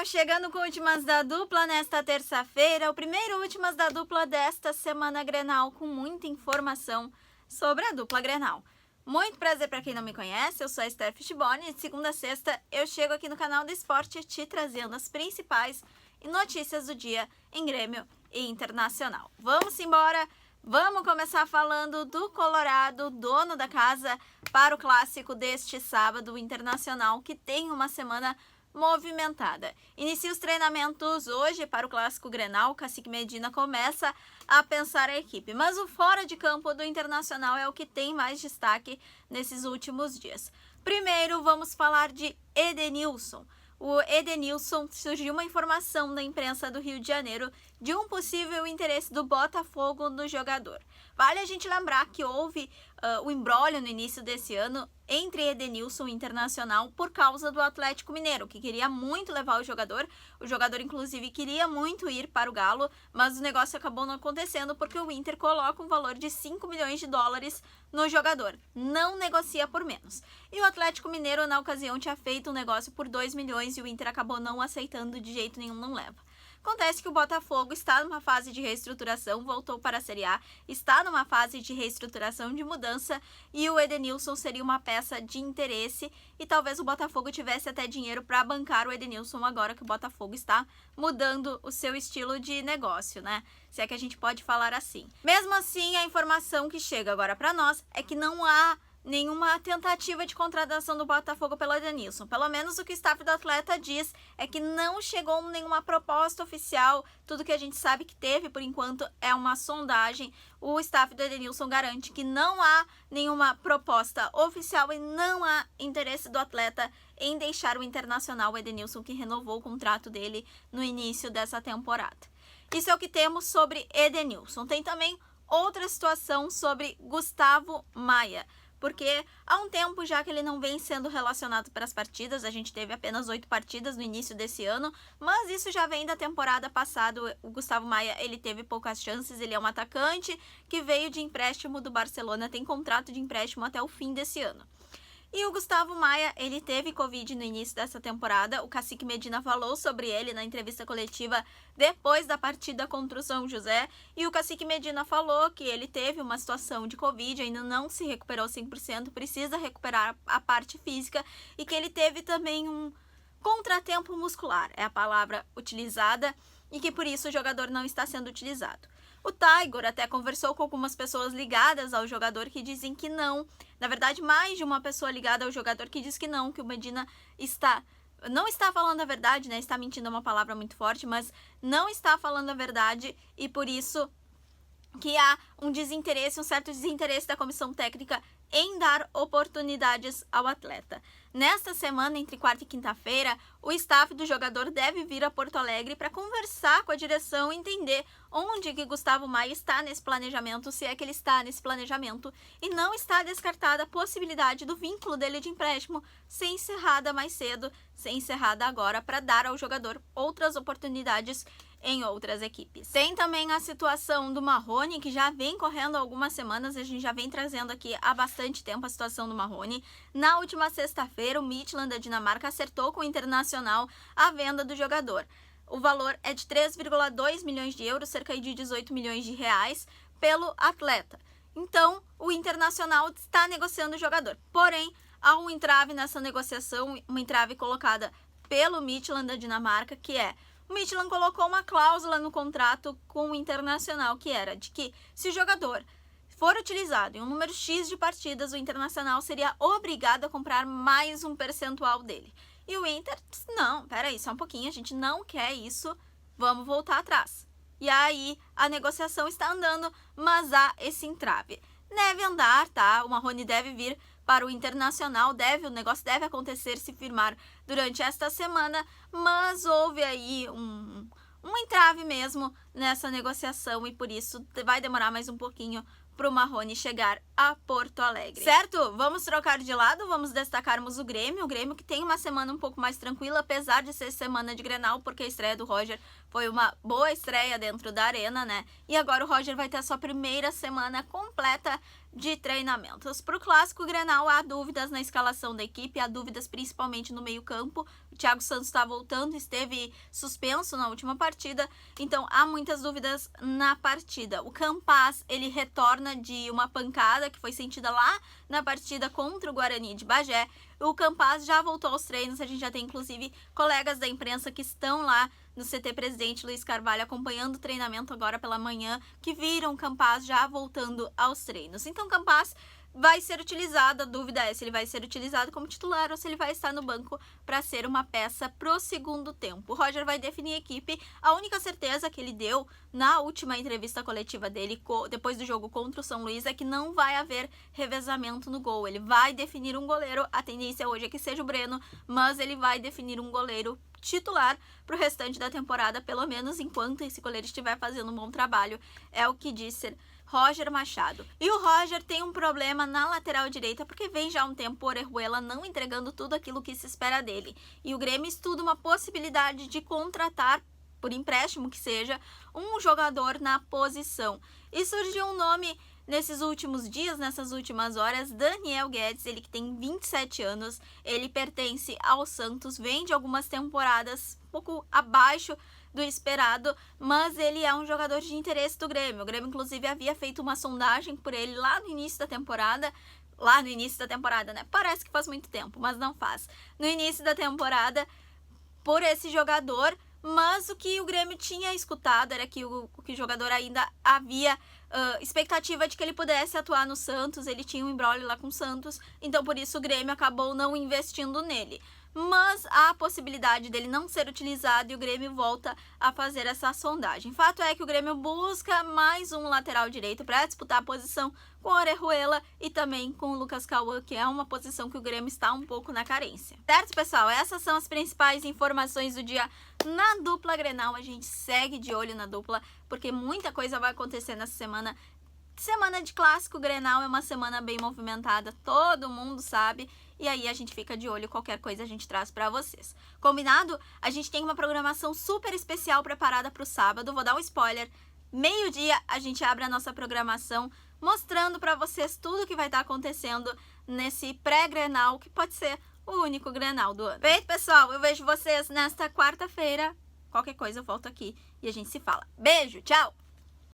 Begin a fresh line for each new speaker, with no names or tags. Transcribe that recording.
chegando com Últimas da Dupla nesta terça-feira, o primeiro Últimas da Dupla desta semana Grenal, com muita informação sobre a dupla Grenal. Muito prazer para quem não me conhece, eu sou a Esther Fishbone e de segunda a sexta eu chego aqui no canal do Esporte te trazendo as principais notícias do dia em Grêmio e Internacional. Vamos embora, vamos começar falando do Colorado, dono da casa, para o clássico deste sábado, o Internacional, que tem uma semana movimentada. Inicia os treinamentos hoje para o clássico Grenal. O Cacique Medina começa a pensar a equipe, mas o fora de campo do Internacional é o que tem mais destaque nesses últimos dias. Primeiro vamos falar de Edenilson. O Edenilson, surgiu uma informação da imprensa do Rio de Janeiro de um possível interesse do Botafogo no jogador. Vale a gente lembrar que houve o imbróglio no início desse ano entre Edenilson e Internacional por causa do Atlético Mineiro, que queria muito levar o jogador. O jogador, inclusive, queria muito ir para o Galo, mas o negócio acabou não acontecendo porque o Inter coloca um valor de 5 milhões de dólares no jogador. Não negocia por menos. E o Atlético Mineiro, na ocasião, tinha feito um negócio por 2 milhões e o Inter acabou não aceitando de jeito nenhum, não leva. Acontece que o Botafogo está numa fase de reestruturação, voltou para a Série A, está numa fase de reestruturação, de mudança, e o Edenilson seria uma peça de interesse e talvez o Botafogo tivesse até dinheiro para bancar o Edenilson agora que o Botafogo está mudando o seu estilo de negócio, né? Se é que a gente pode falar assim. Mesmo assim, a informação que chega agora para nós é que não há nenhuma tentativa de contratação do Botafogo pelo Edenilson. Pelo menos o que o staff do atleta diz é que não chegou nenhuma proposta oficial. Tudo que a gente sabe que teve, por enquanto, é uma sondagem. O staff do Edenilson garante que não há nenhuma proposta oficial e não há interesse do atleta em deixar o Internacional. O Edenilson, que renovou o contrato dele no início dessa temporada. Isso é o que temos sobre Edenilson. Tem também outra situação sobre Gustavo Maia, porque há um tempo já que ele não vem sendo relacionado para as partidas. A gente teve apenas 8 partidas no início desse ano, mas isso já vem da temporada passada. O Gustavo Maia, ele teve poucas chances, ele é um atacante que veio de empréstimo do Barcelona, tem contrato de empréstimo até o fim desse ano. E o Gustavo Maia, ele teve Covid no início dessa temporada. O Cacique Medina falou sobre ele na entrevista coletiva depois da partida contra o São José. E o Cacique Medina falou que ele teve uma situação de Covid, ainda não se recuperou 100%, precisa recuperar a parte física. E que ele teve também um contratempo muscular, é a palavra utilizada, e que por isso o jogador não está sendo utilizado. O Tiger até conversou com algumas pessoas ligadas ao jogador que dizem que não. Na verdade, mais de uma pessoa ligada ao jogador que diz que não, que o Medina não está falando a verdade, né? Está mentindo, é uma palavra muito forte, mas não está falando a verdade e por isso que há um desinteresse, um certo desinteresse da comissão técnica em dar oportunidades ao atleta. Nesta semana, entre quarta e quinta-feira, o staff do jogador deve vir a Porto Alegre para conversar com a direção e entender onde que Gustavo Maia está nesse planejamento, se é que ele está nesse planejamento, e não está descartada a possibilidade do vínculo dele de empréstimo ser encerrada mais cedo, ser encerrada agora, para dar ao jogador outras oportunidades em outras equipes. Tem também a situação do Marrone, que já vem correndo há algumas semanas, a gente já vem trazendo aqui há bastante tempo a situação do Marrone. Na última sexta-feira, o Midtjylland da Dinamarca acertou com o Internacional a venda do jogador. O valor é de 3,2 milhões de euros, cerca de 18 milhões de reais, pelo atleta. Então, o Internacional está negociando o jogador. Porém, há um entrave nessa negociação, uma entrave colocada pelo Midtjylland da Dinamarca, que é: o Midtjylland colocou uma cláusula no contrato com o Internacional, que era de que, se o jogador for utilizado em um número X de partidas, o Internacional seria obrigado a comprar mais um percentual dele. E o Inter disse: não, peraí, só um pouquinho, a gente não quer isso, vamos voltar atrás. E aí a negociação está andando, mas há esse entrave. Deve andar, tá? O Marrone deve vir para o Internacional, o negócio deve acontecer, se firmar durante esta semana, mas houve aí um entrave mesmo nessa negociação e por isso vai demorar mais um pouquinho para o Marrone chegar a Porto Alegre. Certo? Vamos trocar de lado, vamos destacarmos o Grêmio que tem uma semana um pouco mais tranquila, apesar de ser semana de Grenal, porque a estreia do Roger foi uma boa estreia dentro da arena, né? E agora o Roger vai ter a sua primeira semana completa de treinamentos. Para o clássico Grenal, há dúvidas na escalação da equipe, há dúvidas principalmente no meio-campo. O Thiago Santos está voltando, esteve suspenso na última partida, então há muitas dúvidas na partida. O Campaz, ele retorna de uma pancada que foi sentida lá na partida contra o Guarani de Bagé. O Campaz já voltou aos treinos, a gente já tem inclusive colegas da imprensa que estão lá no CT Presidente Luiz Carvalho acompanhando o treinamento agora pela manhã, que viram o Campaz já voltando aos treinos. Então o Campaz vai ser utilizado, a dúvida é se ele vai ser utilizado como titular ou se ele vai estar no banco para ser uma peça pro segundo tempo. O Roger vai definir a equipe, a única certeza que ele deu na última entrevista coletiva dele, depois do jogo contra o São Luís, é que não vai haver revezamento no gol. Ele vai definir um goleiro, a tendência hoje é que seja o Breno, mas ele vai definir um goleiro titular para o restante da temporada, pelo menos enquanto esse goleiro estiver fazendo um bom trabalho, é o que disse Roger Machado. E o Roger tem um problema na lateral direita, porque vem já há um tempo o Orejuela não entregando tudo aquilo que se espera dele. E o Grêmio estuda uma possibilidade de contratar, por empréstimo que seja, um jogador na posição. E surgiu um nome nesses últimos dias, nessas últimas horas, Daniel Guedes, ele que tem 27 anos, ele pertence ao Santos, vem de algumas temporadas um pouco abaixo do esperado, mas ele é um jogador de interesse do Grêmio. O Grêmio, inclusive, havia feito uma sondagem por ele lá no início da temporada, né? Parece que faz muito tempo, mas não faz. No início da temporada, por esse jogador, mas o que o Grêmio tinha escutado era que o jogador ainda havia expectativa de que ele pudesse atuar no Santos, ele tinha um imbróglio lá com o Santos, então por isso o Grêmio acabou não investindo nele. Mas há a possibilidade dele não ser utilizado e o Grêmio volta a fazer essa sondagem. Fato é que o Grêmio busca mais um lateral direito para disputar a posição com o Orejuela e também com o Lucas Cauã, que é uma posição que o Grêmio está um pouco na carência. Certo, pessoal? Essas são as principais informações do dia na dupla Grenal. A gente segue de olho na dupla, porque muita coisa vai acontecer nessa semana. Semana de clássico Grenal é uma semana bem movimentada, todo mundo sabe, e aí a gente fica de olho, qualquer coisa a gente traz pra vocês. Combinado? A gente tem uma programação super especial preparada pro sábado, vou dar um spoiler. Meio-dia a gente abre a nossa programação, mostrando pra vocês tudo que vai estar acontecendo nesse pré-Grenal, que pode ser o único Grenal do ano. Feito, pessoal? Eu vejo vocês nesta quarta-feira. Qualquer coisa eu volto aqui e a gente se fala. Beijo, tchau!